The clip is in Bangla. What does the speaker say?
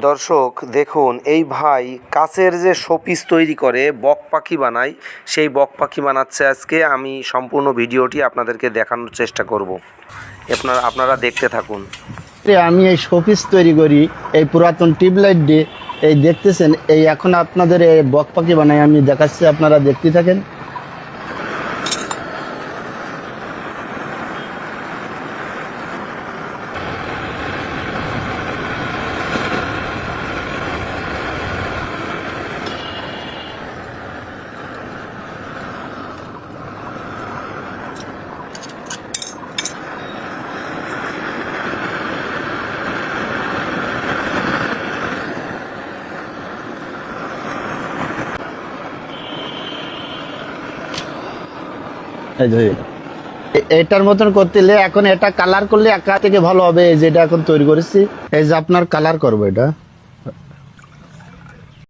দর্শক দেখুন, এই ভাই কাচের যে শোপিস তৈরি করে বক পাখি বানায়, সেই বক পাখি বানাচ্ছে আজকে। আমি সম্পূর্ণ ভিডিওটি আপনাদেরকে দেখানোর চেষ্টা করব, আপনারা দেখতে থাকুন। আমি এই শোপিস তৈরি করি এই পুরাতন টিউবলাইট দিয়ে। এই দেখতেছেন, এই এখন আপনাদের এই বক পাখি বানাই আমি দেখাচ্ছি, আপনারা দেখতে থাকেন। এটার মতন করতে হলে এখন এটা কালার করলে একা থেকে ভালো হবে। যেটা এখন তৈরি করেছি, এই যে আপনার কালার করবো এটা।